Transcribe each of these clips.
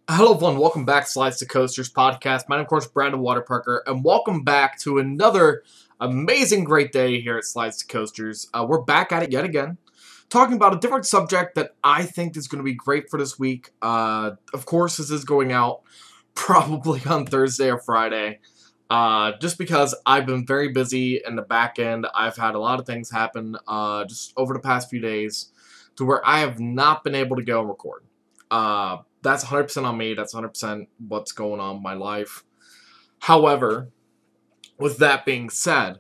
Hello, everyone. Welcome back to Slides to Coasters podcast. My name, of course, Brandon Waterparker, and welcome back to another amazing, great day here at Slides to Coasters. We're back at it yet again, talking about a different subject that I think is going to be great for this week. Of course, this is going out probably on Thursday or Friday, just because I've been very busy in the back end. I've had a lot of things happen just over the past few days to where I have not been able to go and record. That's 100% on me. That's 100% what's going on in my life. However, with that being said,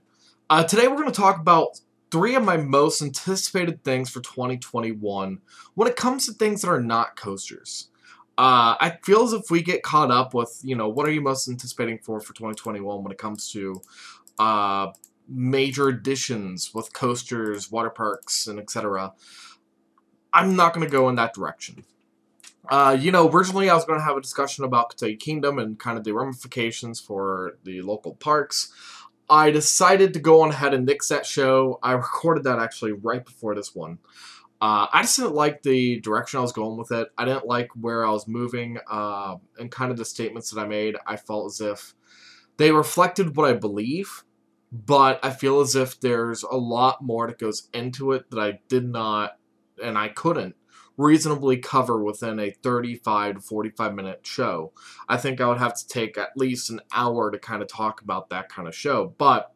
today we're going to talk about three of my most anticipated things for 2021 when it comes to things that are not coasters. I feel as if we get caught up with, what are you most anticipating for 2021 when it comes to major additions with coasters, water parks, and etc. I'm not going to go in that direction. Originally I was going to have a discussion about Kentucky Kingdom and kind of the ramifications for the local parks. I decided to go on ahead and nix that show. I recorded that actually right before this one. I just didn't like the direction I was going with it. I didn't like where I was moving, and kind of the statements that I made. I felt as if they reflected what I believe, but I feel as if there's a lot more that goes into it that I did not, and I couldn't reasonably cover within a 35 to 45 minute show. I think I would have to take at least an hour to kind of talk about that kind of show. But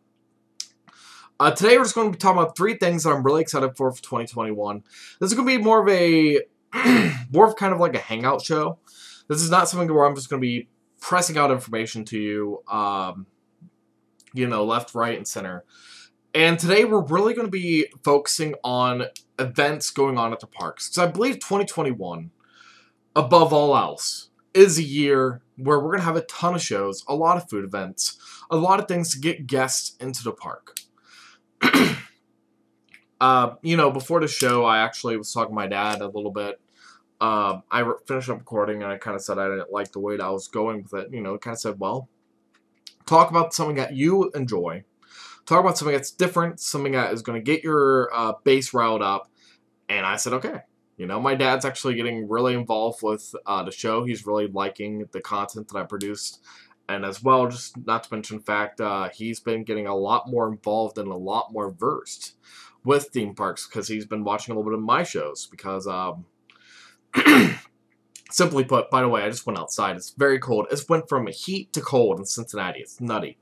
today we're just going to be talking about three things that I'm really excited for 2021. This is going to be more of a more of kind of like a hangout show. This is not something where I'm just going to be pressing out information to you, left, right, and center. And today we're really going to be focusing on events going on at the parks. Because I believe 2021, above all else, is a year where we're going to have a ton of shows, a lot of food events, a lot of things to get guests into the park. Before the show, I actually was talking to my dad a little bit. I finished up recording and I kind of said I didn't like the way that I was going with it. Kind of said, well, talk about something that you enjoy. Talk about something that's different, something that is going to get your base riled up. And I said, okay. My dad's actually getting really involved with the show. He's really liking the content that I produced. And as well, just not to mention the fact, he's been getting a lot more involved and a lot more versed with theme parks because he's been watching a little bit of my shows. Because, simply put, by the way, I just went outside. It's very cold. It went from heat to cold in Cincinnati. It's nutty.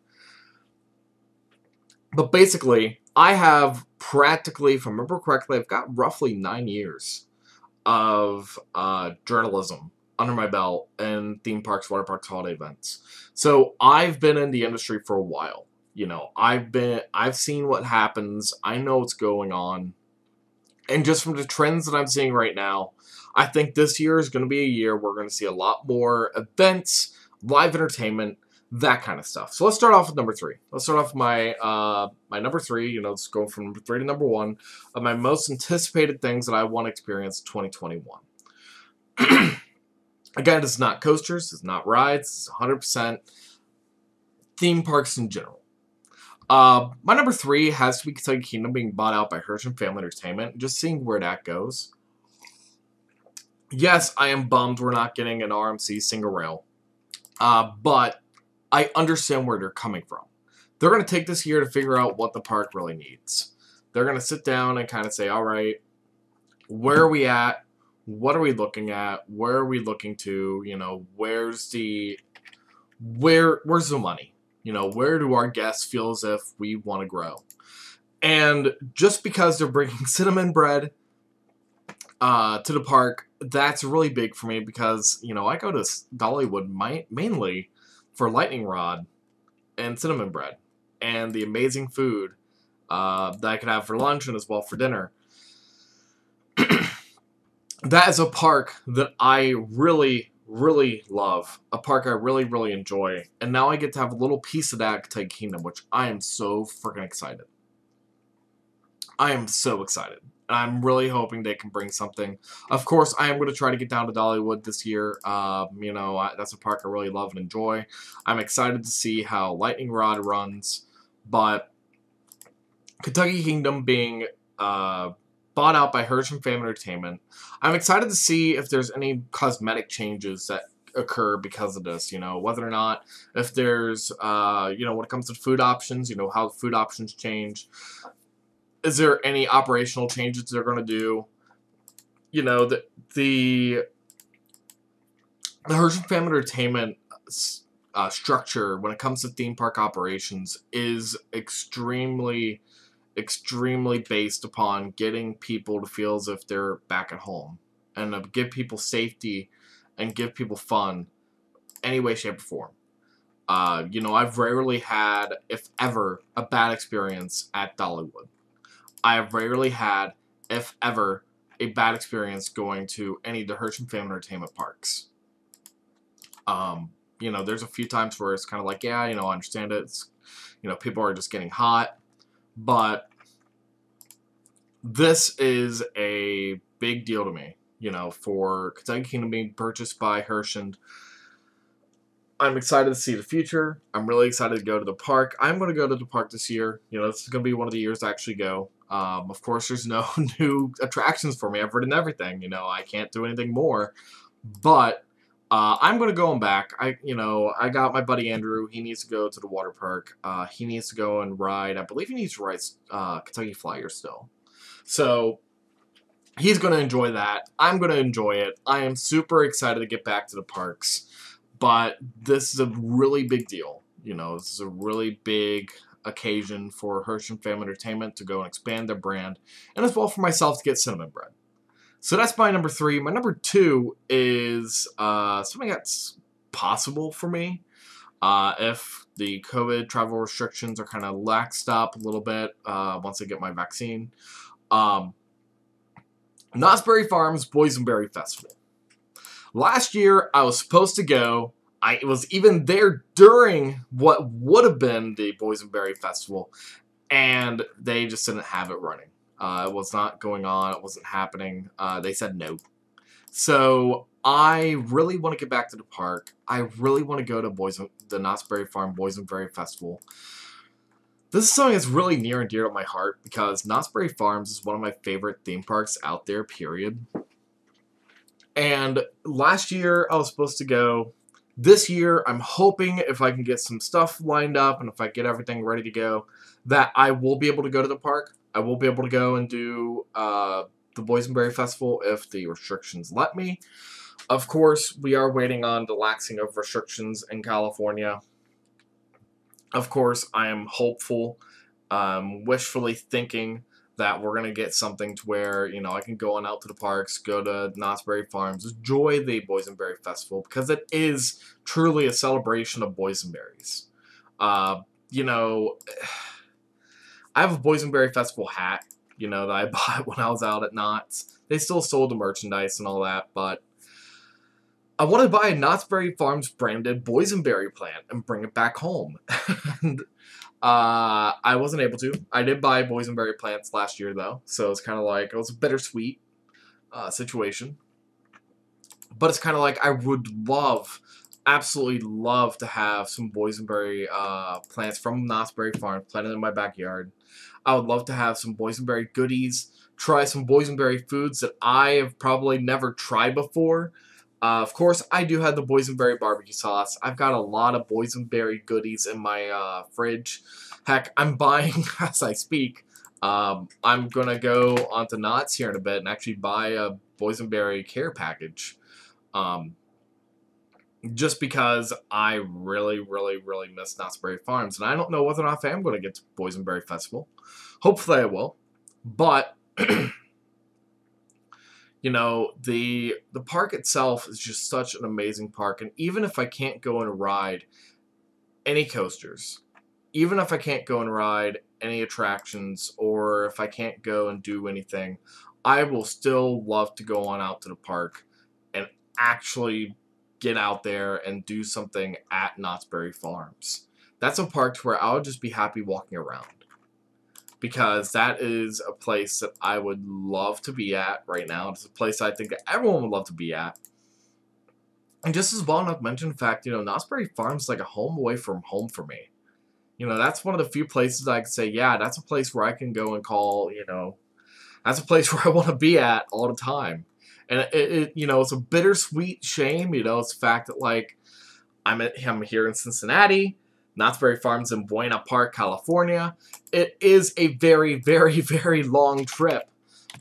But basically, I have practically, if I remember correctly, I've got roughly 9 years of journalism under my belt in theme parks, water parks, holiday events. So I've been in the industry for a while. I've seen what happens. I know what's going on. And just from the trends that I'm seeing right now, I think this year is going to be a year where we're going to see a lot more events, live entertainment, that kind of stuff. So let's start off with number three. Let's start off with my number three. Let's go from number three to number one of my most anticipated things that I want to experience in 2021. Again, it's not coasters, it's not rides, it's 100% theme parks in general. My number three has to be Kentucky Kingdom being bought out by Hersham Family Entertainment. Just seeing where that goes. Yes, I am bummed we're not getting an RMC single rail, but I understand where they're coming from. They're going to take this year to figure out what the park really needs. They're going to sit down and kind of say, all right, where are we at? What are we looking at? Where are we looking to? Where's the money? Where do our guests feel as if we want to grow? And just because they're bringing cinnamon bread to the park, that's really big for me because, I go to Dollywood mainly for lightning rod and cinnamon bread and the amazing food that I could have for lunch and as well for dinner. That is a park that I really, really love. A park I really, really enjoy. And now I get to have a little piece of that at Kentucky Kingdom, which I am so freaking excited. I am so excited. And I'm really hoping they can bring something. Of course, I am going to try to get down to Dollywood this year. That's a park I really love and enjoy. I'm excited to see how Lightning Rod runs. But Kentucky Kingdom being bought out by Hersham Family Entertainment. I'm excited to see if there's any cosmetic changes that occur because of this, you know, whether or not, if there's, you know, when it comes to food options, you know, how food options change. Is there any operational changes they're going to do? You know, the Hershey Family Entertainment structure when it comes to theme park operations is extremely based upon getting people to feel as if they're back at home, and to give people safety and give people fun any way, shape, or form. You know, I've rarely had, if ever, a bad experience at Dollywood. I have rarely had, if ever, a bad experience going to any of the Hershey Family Entertainment parks. You know, there's a few times where it's kind of like, yeah, you know, I understand it. It's, you know, people are just getting hot. But this is a big deal to me, you know, for Kentucky Kingdom being purchased by Hershey. I'm excited to see the future. I'm really excited to go to the park. I'm going to go to the park this year. You know, this is going to be one of the years to actually go. Of course, there's no new attractions for me. I've ridden everything. You know, I can't do anything more. But I'm going to go back. You know, I got my buddy Andrew. He needs to go to the water park. He needs to go and ride. I believe he needs to ride Kentucky Flyer still. So he's going to enjoy that. I'm going to enjoy it. I am super excited to get back to the parks. But this is a really big deal. You know, this is a really big occasion for Hershey Family Entertainment to go and expand their brand. And as well for myself to get cinnamon bread. So that's my number 3. My number 2 is something that's possible for me. If the COVID travel restrictions are kind of laxed up a little bit once I get my vaccine. Knottsbury Farms Boysenberry Festival. Last year, I was supposed to go. I was even there during what would have been the Boysenberry Festival, and they just didn't have it running. It was not going on. It wasn't happening. They said no. So I really want to get back to the park. I really want to go to the Knottsbury Farm Boysenberry Festival. This is something that's really near and dear to my heart because Knottsbury Farms is one of my favorite theme parks out there, period. And last year, I was supposed to go. This year, I'm hoping if I can get some stuff lined up and if I get everything ready to go, that I will be able to go to the park. I will be able to go and do the Boysenberry Festival if the restrictions let me. Of course, we are waiting on the laxing of restrictions in California. Of course, I am hopeful, wishfully thinking that we're going to get something to where, you know, I can go on out to the parks, go to Knottsbury Farms, enjoy the Boysenberry Festival, because it is truly a celebration of boysenberries. You know, I have a Boysenberry Festival hat, you know, that I bought when I was out at Knott's. They still sold the merchandise and all that, but I want to buy a Knottsbury Farms branded boysenberry plant and bring it back home. And I wasn't able to. I did buy boysenberry plants last year, though, so it's kind of like, it was a bittersweet situation. But it's kind of like I would love, absolutely love to have some boysenberry plants from Knottsbury Farm planted in my backyard. I would love to have some boysenberry goodies, try some boysenberry foods that I have probably never tried before. Of course, I do have the boysenberry barbecue sauce. I've got a lot of boysenberry goodies in my fridge. Heck, I'm buying, as I speak, I'm going to go onto Knott's here in a bit and actually buy a boysenberry care package. Just because I really, really, really miss Knottsbury Farms. And I don't know whether or not I am going to get to Boysenberry Festival. Hopefully I will. But you know, the park itself is just such an amazing park. And even if I can't go and ride any coasters, even if I can't go and ride any attractions, or if I can't go and do anything, I will still love to go on out to the park and actually get out there and do something at Knottsbury Farms. That's a park where I would just be happy walking around. Because that is a place that I would love to be at right now. It's a place I think that everyone would love to be at. And just as well enough mentioned, in fact, you know, Knottsbury Farms is like a home away from home for me. You know, that's one of the few places I can say, yeah, that's a place where I can go and call, you know, that's a place where I want to be at all the time. And you know, it's a bittersweet shame. You know, it's the fact that like I'm here in Cincinnati. Knottsbury Farms in Buena Park, California. It is a very, very, very long trip.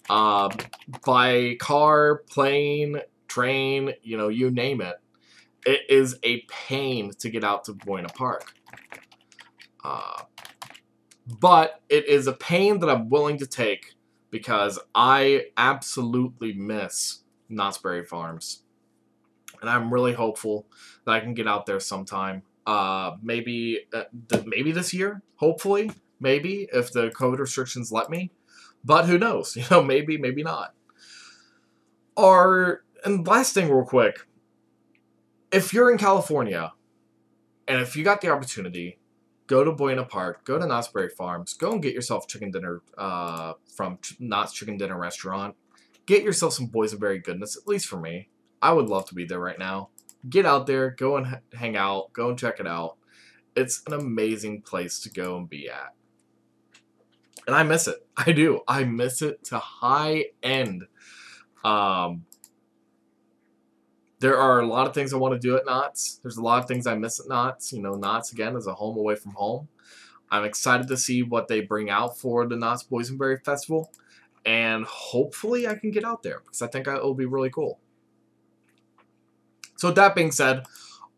By car, plane, train, you know, you name it. It is a pain to get out to Buena Park. But it is a pain that I'm willing to take because I absolutely miss Knottsbury Farms. And I'm really hopeful that I can get out there sometime. Maybe this year, hopefully. Maybe, if the COVID restrictions let me. But who knows? You know, maybe, maybe not. And last thing real quick. If you're in California, and if you got the opportunity, go to Buena Park, go to Knottsbury Farms, go and get yourself chicken dinner from Knott's Chicken Dinner Restaurant. Get yourself some Boysenberry goodness, at least for me. I would love to be there right now. Get out there, go and hang out, go and check it out. It's an amazing place to go and be at. And I miss it. I do. I miss it to high end. There are a lot of things I want to do at Knott's. There's a lot of things I miss at Knott's. You know, Knott's, again, is a home away from home. I'm excited to see what they bring out for the Knott's Boysenberry Festival. And hopefully I can get out there because I think it will be really cool. So with that being said,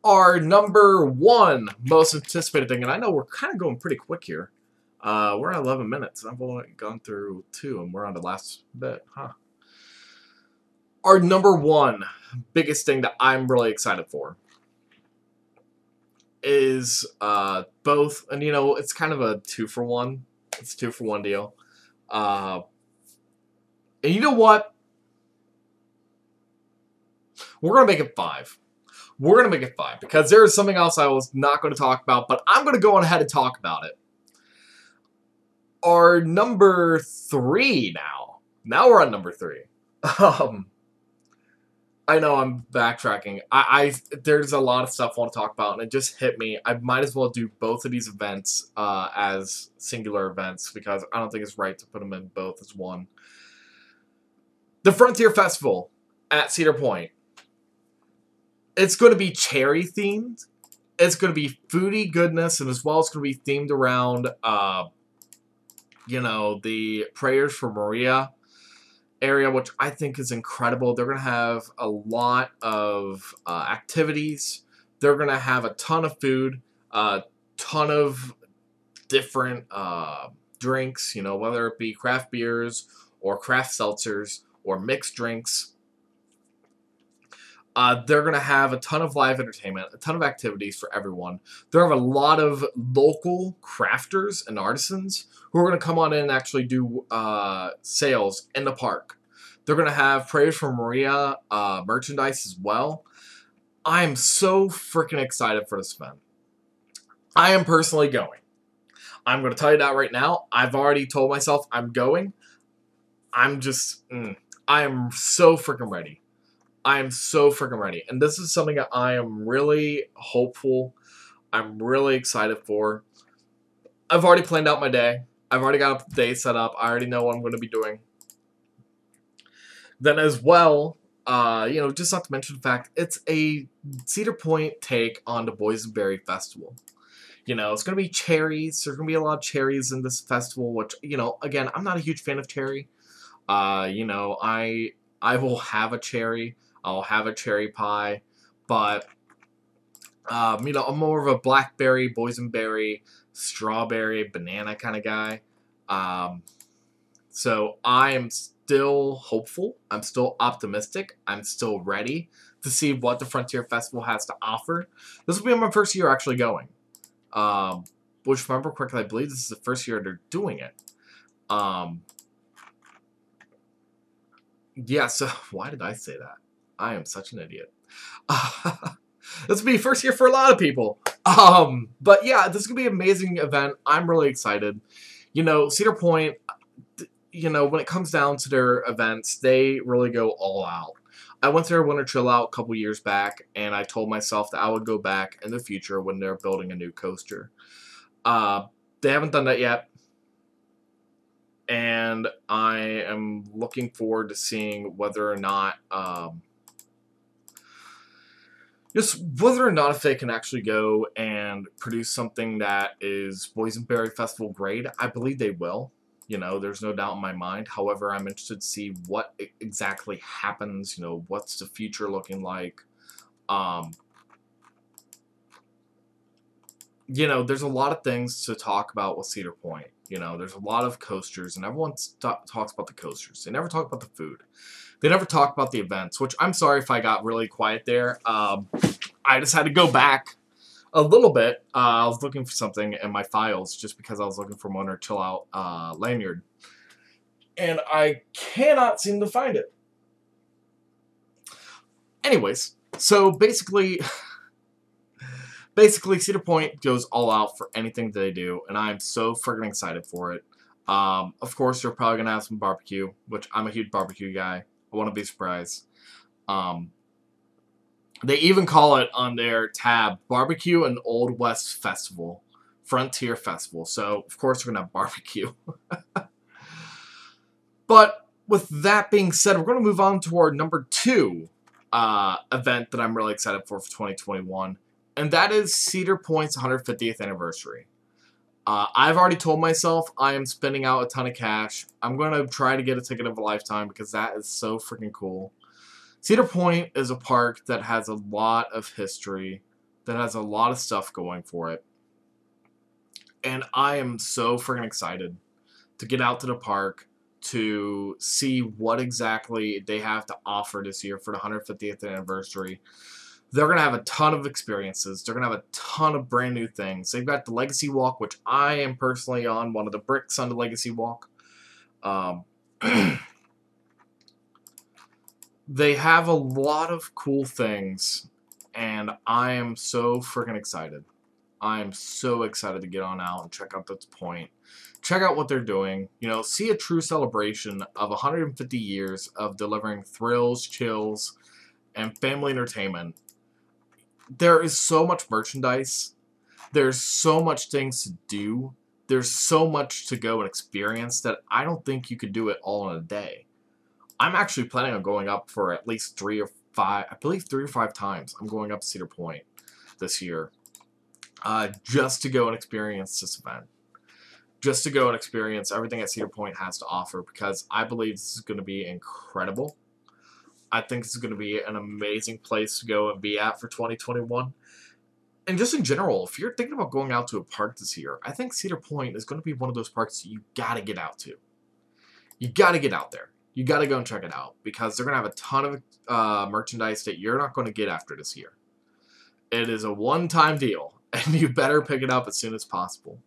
our number one most anticipated thing, and I know we're kind of going pretty quick here. We're at 11 minutes. I've only gone through 2, and we're on the last bit, huh? Our number one biggest thing that I'm really excited for is both, and you know, it's kind of a 2-for-1. It's a 2-for-1 deal. And you know what? We're going to make it 5. We're going to make it 5 because there is something else I was not going to talk about, but I'm going to go on ahead and talk about it. Our number 3 now. Now we're on number 3. I know I'm backtracking. There's a lot of stuff I want to talk about, and it just hit me. I might as well do both of these events as singular events because I don't think it's right to put them in both as one. The Frontier Festival at Cedar Point. It's going to be cherry themed. It's going to be foodie goodness, and as well it's going to be themed around, you know, the Prayers for Maria area, which I think is incredible. They're going to have a lot of activities. They're going to have a ton of food, a ton of different drinks, you know, whether it be craft beers or craft seltzers or mixed drinks. They're going to have a ton of live entertainment, a ton of activities for everyone. There are a lot of local crafters and artisans who are going to come on in and actually do sales in the park. They're going to have Prayers for Maria merchandise as well. I am so freaking excited for this event. I am personally going. I'm going to tell you that right now. I've already told myself I'm going. I'm just, I am so freaking ready. I am so freaking ready. And this is something that I am really hopeful. I'm really excited for. I've already planned out my day. I've already got a day set up. I already know what I'm going to be doing. Then as well, you know, just not to mention the fact, it's a Cedar Point take on the Boysenberry Festival. You know, it's going to be cherries. There's going to be a lot of cherries in this festival, which, you know, again, I'm not a huge fan of cherry. You know, I will have a cherry. I'll have a cherry pie. But, you know, I'm more of a blackberry, boysenberry, strawberry, banana kind of guy. So I am still hopeful. I'm still optimistic. I'm still ready to see what the Frontier Festival has to offer. This will be my first year actually going. Which, if I remember correctly, I believe this is the first year they're doing it. Yeah, so why did I say that? I am such an idiot. This will be first year for a lot of people. But yeah, this is going to be an amazing event. I'm really excited. You know, Cedar Point, you know, when it comes down to their events, they really go all out. I went to their Winter Chill Out a couple years back, and I told myself that I would go back in the future when they're building a new coaster. They haven't done that yet. and I am looking forward to seeing whether or not, just whether or not if they can actually go and produce something that is Boysenberry Festival grade. I believe they will. You know, there's no doubt in my mind. However, I'm interested to see what exactly happens. You know, what's the future looking like. You know, there's a lot of things to talk about with Cedar Point. You know, there's a lot of coasters, and everyone talks about the coasters. They never talk about the food. They never talk about the events, which I'm sorry if I got really quiet there. I just had to go back a little bit. I was looking for something in my files just because I was looking for Winter Chill Out lanyard. And I cannot seem to find it. Anyways, so basically Cedar Point goes all out for anything that they do, and I'm so freaking excited for it. Of course, they're probably going to have some barbecue, which I'm a huge barbecue guy. I want to be surprised. They even call it on their tab, Barbecue and Old West Festival. Frontier Festival. So, of course, we're going to have barbecue. But, with that being said, we're going to move on to our number 2 event that I'm really excited for 2021. And that is Cedar Point's 150th anniversary. I've already told myself I am spending out a ton of cash. I'm going to try to get a ticket of a lifetime because that is so freaking cool. Cedar Point is a park that has a lot of history, that has a lot of stuff going for it. And I am so freaking excited to get out to the park to see what exactly they have to offer this year for the 150th anniversary. They're going to have a ton of experiences. They're going to have a ton of brand new things. They've got the Legacy Walk, which I am personally on one of the bricks on the Legacy Walk. They have a lot of cool things, and I am so freaking excited. I am so excited to get on out and check out this point. Check out what they're doing. You know, see a true celebration of 150 years of delivering thrills, chills, and family entertainment. There is so much merchandise. There's so much things to do. There's so much to go and experience that I don't think you could do it all in a day. I'm actually planning on going up for at least 3 or 5, I believe 3 or 5 times. I'm going up to Cedar Point this year. Just to go and experience this event. Just to go and experience everything that Cedar Point has to offer, because I believe this is going to be incredible. I think this is going to be an amazing place to go and be at for 2021. And just in general, if you're thinking about going out to a park this year, I think Cedar Point is going to be one of those parks you got to get out to. You got to get out there. You got to go and check it out, because they're going to have a ton of merchandise that you're not going to get after this year. It is a one-time deal, and you better pick it up as soon as possible.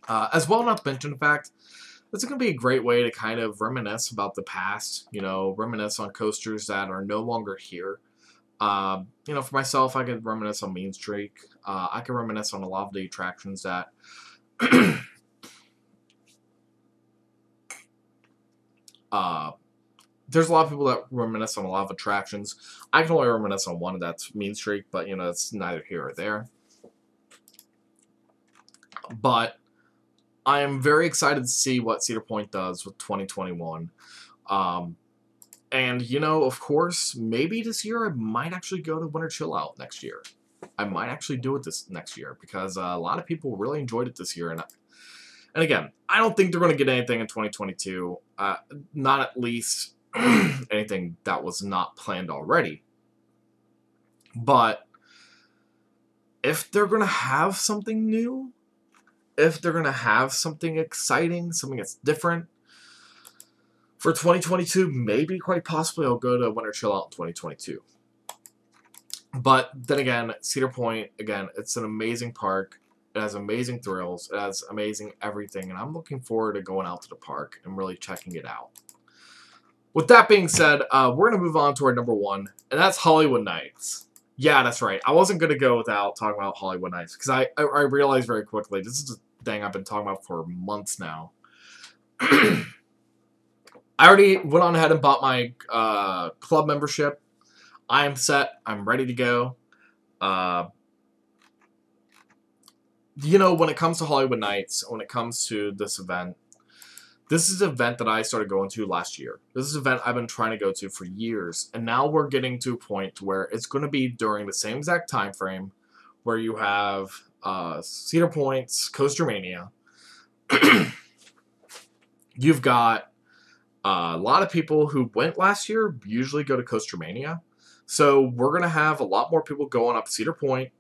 As well, not to mention the fact, this is going to be a great way to kind of reminisce about the past, you know, reminisce on coasters that are no longer here. You know, for myself, I could reminisce on Mean Streak. I could reminisce on a lot of the attractions that there's a lot of people that reminisce on a lot of attractions. I can only reminisce on one, that's Mean Streak, but, you know, it's neither here or there. But I am very excited to see what Cedar Point does with 2021. And, you know, of course, maybe this year I might actually go to Winter Chill Out next year. I might actually do it this next year, because a lot of people really enjoyed it this year. And again, I don't think they're going to get anything in 2022. Not at least anything that was not planned already. But if they're going to have something new, if they're going to have something exciting, something that's different, for 2022, maybe quite possibly I'll go to Winter Chill Out in 2022. But then again, Cedar Point, again, it's an amazing park. It has amazing thrills. It has amazing everything. And I'm looking forward to going out to the park and really checking it out. With that being said, we're going to move on to our number 1, and that's Hollywood Nights. Yeah, that's right. I wasn't going to go without talking about Hollywood Nights, because I realized very quickly, this is a thing I've been talking about for months now. I already went on ahead and bought my club membership. I am set. I'm ready to go. You know, when it comes to Hollywood Nights, when it comes to this event, This is an event that I started going to last year. This is an event I've been trying to go to for years. And now we're getting to a point where it's going to be during the same exact time frame where you have Cedar Point's Coaster Mania. You've got a lot of people who went last year usually go to Coaster Mania. So we're going to have a lot more people going up Cedar Point.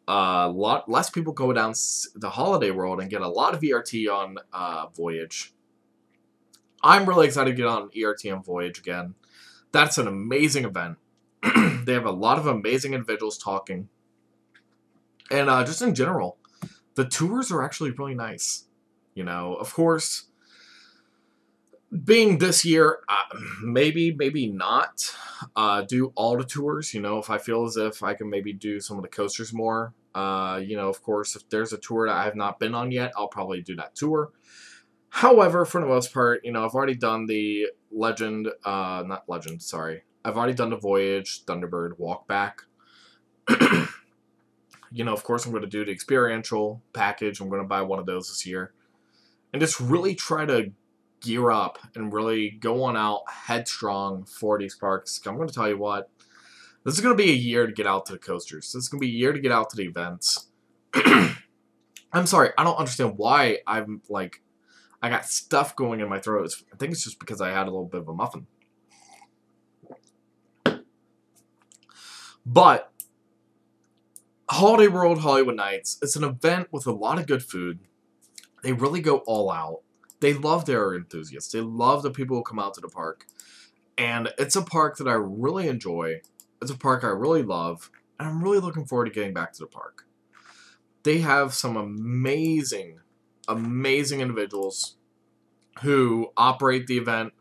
A lot less people go down the Holiday World and get a lot of ERT on Voyage. I'm really excited to get on ERT on Voyage again. That's an amazing event. They have a lot of amazing individuals talking. And just in general, the tours are actually really nice. You know, of course, being this year, maybe not do all the tours. You know, if I feel as if I can maybe do some of the coasters more. You know, of course, if there's a tour that I have not been on yet, I'll probably do that tour. However, for the most part, you know, I've already done the Legend, not Legend, sorry. I've already done the Voyage, Thunderbird, Walkback. You know, of course, I'm going to do the experiential package. I'm going to buy one of those this year. And just really try to gear up and really go on out headstrong for these parks. I'm going to tell you what, this is going to be a year to get out to the coasters. This is going to be a year to get out to the events. I'm sorry, I don't understand why I'm like, I got stuff going in my throat. I think it's just because I had a little bit of a muffin. But Holiday World Hollywood Nights, it's an event with a lot of good food. They really go all out. They love their enthusiasts. They love the people who come out to the park. And it's a park that I really enjoy. It's a park I really love. And I'm really looking forward to getting back to the park. They have some amazing individuals who operate the event.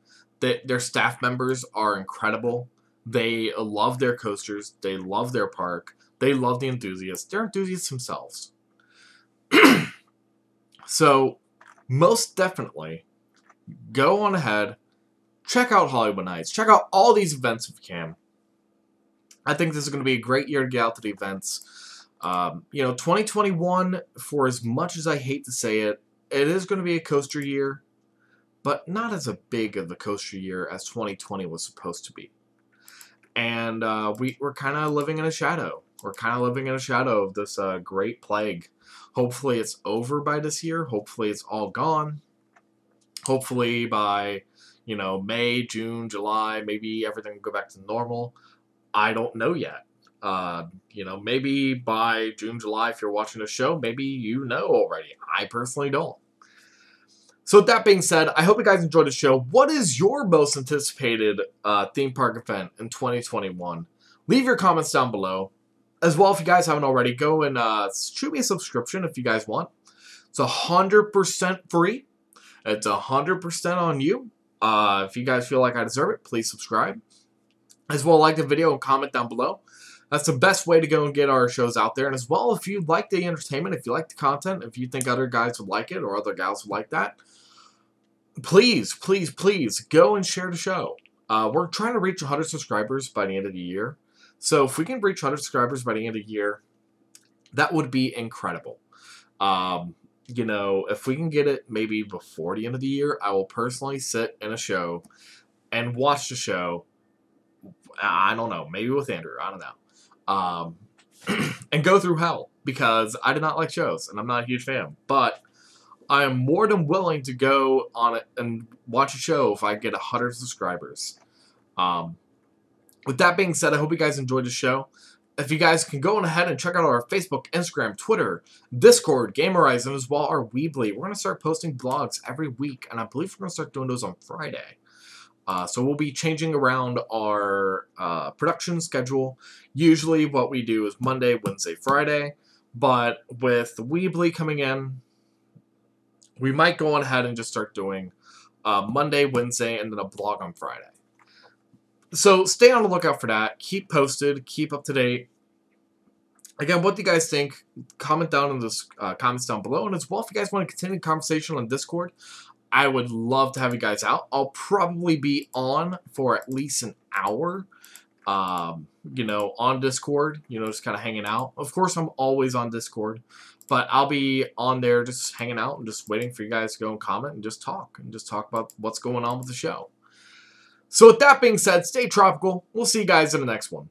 Their staff members are incredible. They love their coasters. They love their park. They love the enthusiasts. They're enthusiasts themselves. So, most definitely, go on ahead, check out Hollywood Nights, check out all these events if you can. I think this is going to be a great year to get out to the events. You know, 2021, for as much as I hate to say it, it is going to be a coaster year, but not as a big of a coaster year as 2020 was supposed to be. And we're kind of living in a shadow. We're kind of living in a shadow of this great plague. Hopefully it's over by this year. Hopefully it's all gone. Hopefully by, you know, May, June, July, maybe everything will go back to normal. I don't know yet. You know, maybe by June, July, if you're watching the show, maybe you know already. I personally don't. So with that being said, I hope you guys enjoyed the show. What is your most anticipated theme park event in 2021? Leave your comments down below. As well, if you guys haven't already, go and shoot me a subscription if you guys want. It's 100% free. It's 100% on you. If you guys feel like I deserve it, please subscribe. As well, like the video and comment down below. That's the best way to go and get our shows out there. And as well, if you like the entertainment, if you like the content, if you think other guys would like it or other gals would like that, please, please, please go and share the show. We're trying to reach 100 subscribers by the end of the year. So if we can reach 100 subscribers by the end of the year, that would be incredible. You know, if we can get it maybe before the end of the year, I will personally sit in a show and watch the show. I don't know, maybe with Andrew, I don't know. And go through hell, because I did not like shows, and I'm not a huge fan. But I am more than willing to go on it and watch a show if I get 100 subscribers. With that being said, I hope you guys enjoyed the show. If you guys can go on ahead and check out our Facebook, Instagram, Twitter, Discord, Gamerize, and as well our Weebly. We're going to start posting blogs every week, and I believe we're going to start doing those on Friday. So we'll be changing around our production schedule. Usually what we do is Monday, Wednesday, Friday. But with the Weebly coming in, we might go on ahead and just start doing Monday, Wednesday, and then a blog on Friday. So stay on the lookout for that. Keep posted. Keep up to date. Again, what do you guys think? Comment down in the comments down below. And as well, if you guys want to continue the conversation on Discord, I would love to have you guys out. I'll probably be on for at least an hour you know, on Discord, you know, just kind of hanging out. Of course, I'm always on Discord, but I'll be on there just hanging out and just waiting for you guys to go and comment and just talk about what's going on with the show. So with that being said, stay tropical. We'll see you guys in the next one.